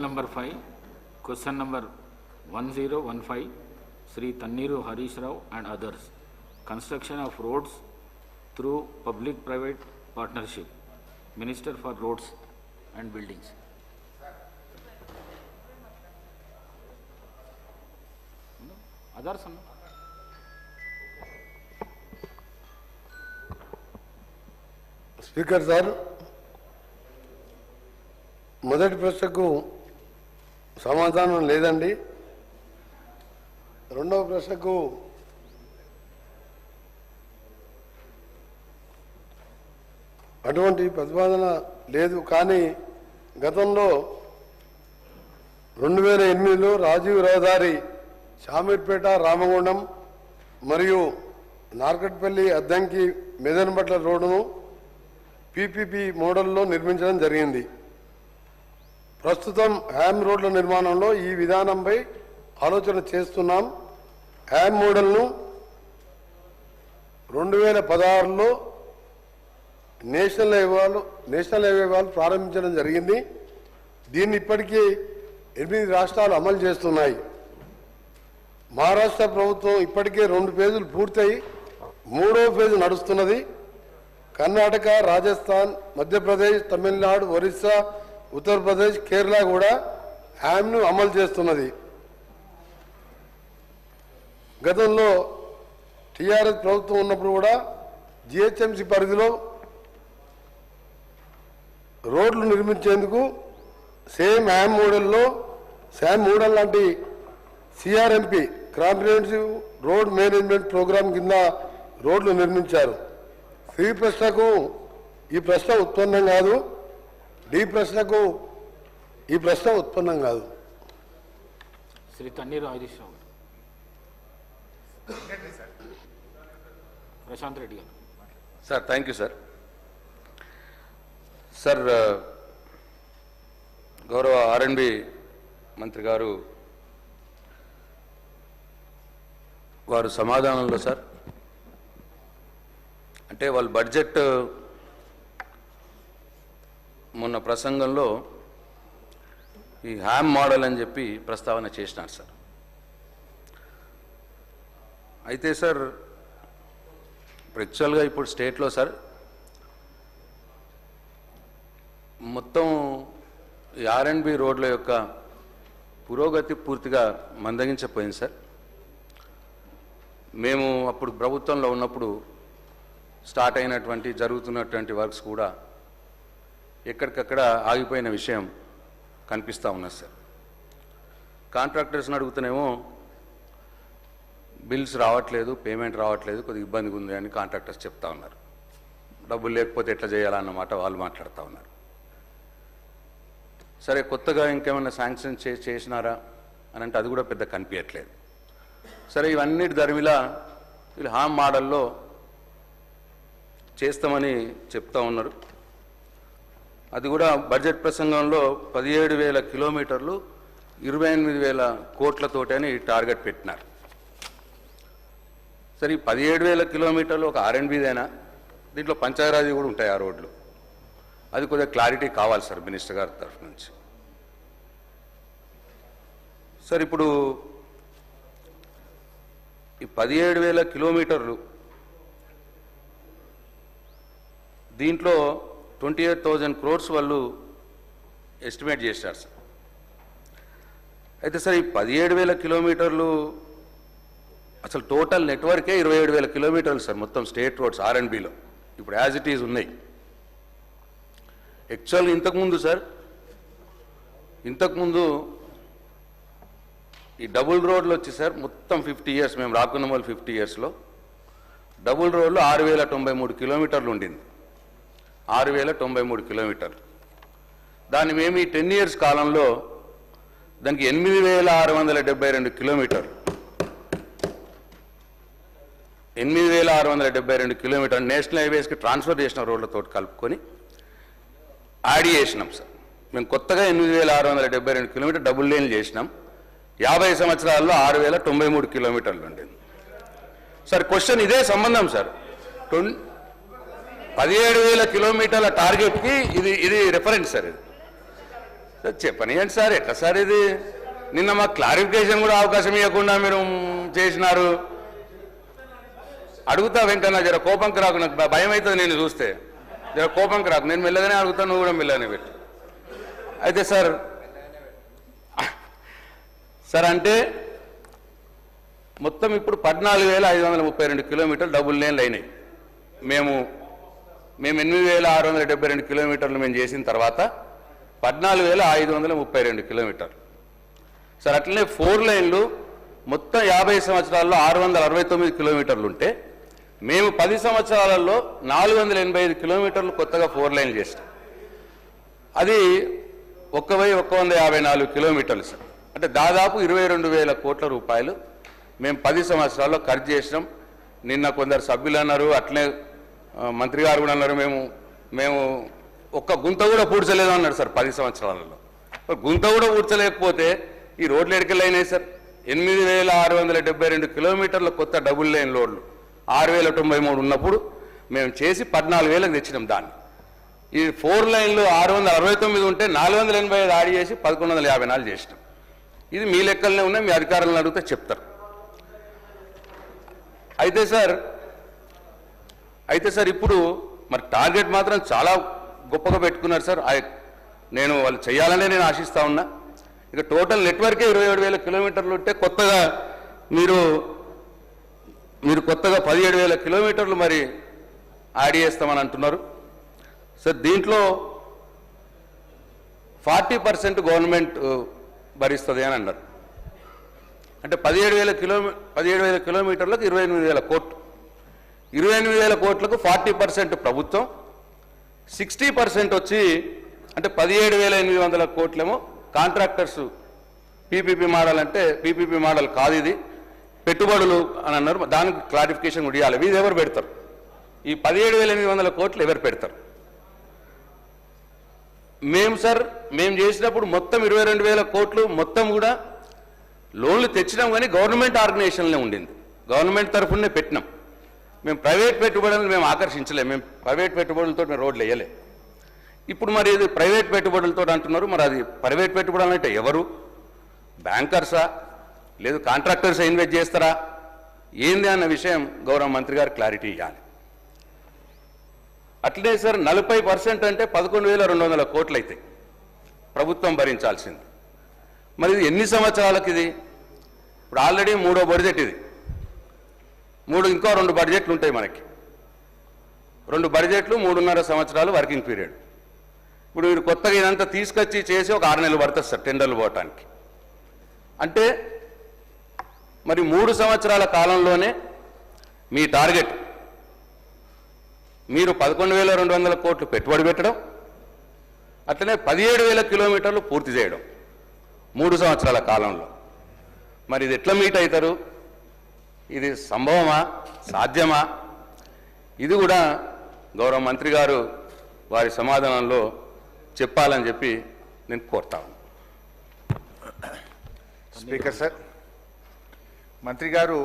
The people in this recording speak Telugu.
Number 5, question number 1015, Sri Tanniru Harish Rao and others. Construction of roads through public-private partnership. Minister for Roads and Buildings. Others? Speaker sir, మొదటి ప్రశ్నకు సమాధానం లేదండి. రెండవ ప్రశ్నకు అటువంటి ప్రతిపాదన లేదు. కానీ గతంలో 2008లో రాజీవ్ రహదారి షామీర్పేట రామగుండం మరియు నార్కట్పల్లి అద్దంకి మెదనపట్ల రోడ్డును పీపీపీ మోడల్లో నిర్మించడం జరిగింది. ప్రస్తుతం హ్యామ్ రోడ్ల నిర్మాణంలో ఈ విధానంపై ఆలోచన చేస్తున్నాం. హ్యామ్ మోడల్ను 2016లో నేషనల్ హైవే వాళ్ళు ప్రారంభించడం జరిగింది. దీన్ని ఇప్పటికీ 8 రాష్ట్రాలు అమలు చేస్తున్నాయి. మహారాష్ట్ర ప్రభుత్వం ఇప్పటికే 2 ఫేజులు పూర్తయి 3వ ఫేజు నడుస్తున్నది. కర్ణాటక, రాజస్థాన్, మధ్యప్రదేశ్, తమిళనాడు, ఒరిస్సా, ఉత్తరప్రదేశ్, కేరళ కూడా హ్యామ్ను అమలు చేస్తున్నది. గతంలో టీఆర్ఎస్ ప్రభుత్వం ఉన్నప్పుడు కూడా జిహెచ్ఎంసీ పరిధిలో రోడ్లు నిర్మించేందుకు సేమ్ హ్యామ్ మోడల్ లాంటి CRMP comprehensive road management programme కింద రోడ్లు నిర్మించారు. సి ప్రశ్నకు ఈ ప్రశ్న ఉత్పన్నం కాదు, డి ప్రశ్నకు ఈ ప్రశ్న ఉత్పన్నం కాదు. శ్రీ తన్నీరు హరీష్ రావు గారు. ప్రశాంత్ రెడ్డి గారు. Sir thank you sir. Sir గౌరవ ఆర్ఎండ్బి మంత్రి గారు వారు సమాధానంలో సార్ అంటే వాళ్ళు బడ్జెట్ మొన్న ప్రసంగంలో ఈ హ్యామ్ మోడల్ అని చెప్పి ప్రస్తావన చేసినారు సార్. అయితే సార్ ఇప్పుడు యాక్చువల్గా ఇప్పుడు స్టేట్లో సార్ మొత్తం ఈ ఆర్ఎండ్బి రోడ్ల యొక్క పురోగతి పూర్తిగా మందగించిపోయింది సార్. మేము అప్పుడు ప్రభుత్వంలో ఉన్నప్పుడు స్టార్ట్ అయినటువంటి జరుగుతున్నటువంటి వర్క్స్ కూడా ఎక్కడికక్కడ ఆగిపోయిన విషయం కనిపిస్తూ ఉన్నది సార్. కాంట్రాక్టర్స్ని అడుగుతూనేమో బిల్స్ రావట్లేదు, పేమెంట్ రావట్లేదు, కొద్దిగా ఇబ్బందిగా ఉంది అని కాంట్రాక్టర్స్ చెప్తా ఉన్నారు. డబ్బులు లేకపోతే ఎట్లా చేయాలన్నమాట వాళ్ళు మాట్లాడుతూ ఉన్నారు. సరే కొత్తగా ఇంకేమైనా శాంక్షన్ చేసినారా అని అంటే అది కూడా పెద్ద కనిపించట్లేదు. సరే ఇవన్నిటి ధర్మిలా వీళ్ళు హామ్ మోడల్లో చేస్తామని చెప్తా ఉన్నారు. అది కూడా బడ్జెట్ ప్రసంగంలో 17,000 కిలోమీటర్లు 28,000 కోట్లతోటి అని టార్గెట్ పెట్టినారు. సరే 17,000 కిలోమీటర్లు ఒక ఆర్ఎండ్బిదేనా, దీంట్లో పంచాయరాజీ కూడా ఉంటాయి ఆ రోడ్లు. అది కొద్దిగా క్లారిటీ కావాలి సార్ మినిస్టర్ గారి తరఫు నుంచి. సార్ ఇప్పుడు ఈ 17,000 కిలోమీటర్లు దీంట్లో 28,000 crores వాళ్ళు ఎస్టిమేట్ చేశారు సార్. అయితే సార్ ఈ 17,000 కిలోమీటర్లు అసలు టోటల్ నెట్వర్కే 27,000 కిలోమీటర్లు సార్ మొత్తం స్టేట్ రోడ్స్ ఆర్ఎండ్బిలో ఇప్పుడు యాజ్ ఇట్ ఈజ్ ఉన్నాయి. యాక్చువల్గా ఇంతకుముందు ఈ డబుల్ రోడ్లు వచ్చి సార్ మొత్తం 50 years మేము రాకున్న వాళ్ళు 50 yearsలో డబుల్ రోడ్లు 6,093 కిలోమీటర్లు ఉండింది. 6,093 కిలోమీటర్లు. దాన్ని మేము ఈ 10 years కాలంలో దానికి 8,672 కిలోమీటర్లు 8,672 కిలోమీటర్లు నేషనల్ హైవేస్కి ట్రాన్స్ఫర్ చేసిన రోడ్లతో కలుపుకొని యాడ్ చేసినాం సార్. మేము కొత్తగా 8,672 కిలోమీటర్ డబుల్ లేన్లు చేసినాం. 50 సంవత్సరాల్లో 6,093 కిలోమీటర్లు ఉండింది సార్. క్వశ్చన్ ఇదే సంబంధం సార్. 17,000 కిలోమీటర్ల టార్గెట్కి ఇది రిఫరెన్స్ సార్. ఇది సార్ చెప్పనియండి సార్, ఎట్లా సార్ ఇది? నిన్న మాకు క్లారిఫికేషన్ కూడా అవకాశం ఇవ్వకుండా మీరు చేసినారు. అడుగుతా వెంకన్న, జర కోపంకి రాకు, నాకు భయం అవుతుంది నేను చూస్తే. జర కోపంకి రాకు, నేను మెల్లగానే అడుగుతాను, నువ్వు కూడా మెల్లగానే పెట్టు. అయితే సార్ అంటే మొత్తం ఇప్పుడు 14,532 కిలోమీటర్లు డబుల్ లేన్లు అయినాయి. మేము 8,672 కిలోమీటర్లు మేము చేసిన తర్వాత 14,532 కిలోమీటర్లు సార్. అట్లనే 4 లైన్లు మొత్తం 50 సంవత్సరాల్లో 669 కిలోమీటర్లు ఉంటే మేము 10 సంవత్సరాలలో 485 కిలోమీటర్లు కొత్తగా 4 లైన్లు చేసాం. అది 1,154 కిలోమీటర్లు సార్. అంటే దాదాపు 22,000 కోట్ల రూపాయలు మేము 10 సంవత్సరాల్లో ఖర్చు చేసినాం. నిన్న కొందరు సభ్యులు అన్నారు, అట్లే మంత్రి గారు కూడా అన్నారు, మేము ఒక్క గుంత కూడా పూడ్చలేదు అన్నారు సార్ 10 సంవత్సరాలలో. గుంత కూడా పూడ్చలేకపోతే ఈ రోడ్లు ఎడికెళ్ళి అయినాయి సార్. 8,672 కిలోమీటర్ల కొత్త డబుల్ లైన్ రోడ్లు 6,093 ఉన్నప్పుడు మేము చేసి 14,000కి తెచ్చినాం దాన్ని. ఈ 4 లైన్లు 669 ఉంటే 485 యాడ్ చేసి 1,154 చేసినాం. ఇది మీ లెక్కలనే ఉన్నాయి, మీ అధికారులను అడిగితే చెప్తారు. అయితే సార్ ఇప్పుడు మరి టార్గెట్ మాత్రం చాలా గొప్పగా పెట్టుకున్నారు సార్. నేను వాళ్ళు చేయాలనే నేను ఆశిస్తా ఉన్నా. ఇక టోటల్ నెట్వర్కే 27,000 కిలోమీటర్లు ఉంటే కొత్తగా మీరు కొత్తగా 17,000 కిలోమీటర్లు మరి యాడ్ చేస్తామని అంటున్నారు సార్. దీంట్లో 40% గవర్నమెంట్ భరిస్తుంది అని అన్నారు. అంటే 17,000 కిలోమీటర్లకు 28,000 కోట్లు. 28,000 కోట్లకు 40% ప్రభుత్వం, 60% వచ్చి అంటే 17,800 కోట్లేమో కాంట్రాక్టర్స్. పీపీపీ మోడల్ అంటే పీపీపీ మోడల్ కాదు, ఇది పెట్టుబడులు అని అన్నారు. దానికి క్లారిఫికేషన్ కూడా ఇవ్వాలి. ఇది ఎవరు పెడతారు? ఈ 17,800 కోట్లు ఎవరు పెడతారు? మేము చేసినప్పుడు మొత్తం 22,000 కోట్లు మొత్తం కూడా లోన్లు తెచ్చినాం, కానీ గవర్నమెంట్ ఆర్గనైజేషన్లే ఉండింది, గవర్నమెంట్ తరఫునే పెట్టినాం. మేము ప్రైవేట్ పెట్టుబడులను మేము ఆకర్షించలేము, మేము ప్రైవేట్ పెట్టుబడులతో మేము రోడ్లు వేయలే. ఇప్పుడు మరి ఇది ప్రైవేట్ పెట్టుబడులతో అంటున్నారు. మరి అది ప్రైవేట్ పెట్టుబడులు అంటే ఎవరు? బ్యాంకర్సా, లేదు కాంట్రాక్టర్సా ఇన్వెస్ట్ చేస్తారా, ఏంది అన్న విషయం గౌరవ మంత్రి గారు క్లారిటీ ఇవ్వాలి. అట్లనే సార్ 40% అంటే 11,200 కోట్లు అవుతాయి ప్రభుత్వం భరించాల్సింది. మరి ఇది ఎన్ని సంవత్సరాలకు? ఇది ఇప్పుడు ఆల్రెడీ 3వ బడ్జెట్, ఇది ఇంకో 2 బడ్జెట్లు ఉంటాయి మనకి. 2 బడ్జెట్లు 3.5 సంవత్సరాలు వర్కింగ్ పీరియడ్. ఇప్పుడు మీరు కొత్తగా ఇదంతా తీసుకొచ్చి చేసి ఒక 6 నెలలు పడుతుంది సార్ టెండర్లు పోవటానికి. అంటే మరి 3 సంవత్సరాల కాలంలోనే మీ టార్గెట్ మీరు 11,200 కోట్లు పెట్టుబడి పెట్టడం, అట్లనే 17,000 కిలోమీటర్లు పూర్తి చేయడం 3 సంవత్సరాల కాలంలో. మరి ఇది ఎట్లా మీట్ అవుతారు? ఇది సంభవమా, సాధ్యమా? ఇది కూడా గౌరవ మంత్రి గారు వారి సమాధానంలో చెప్పాలని చెప్పి నేను కోరుతాను. స్పీకర్ సార్, మంత్రి గారు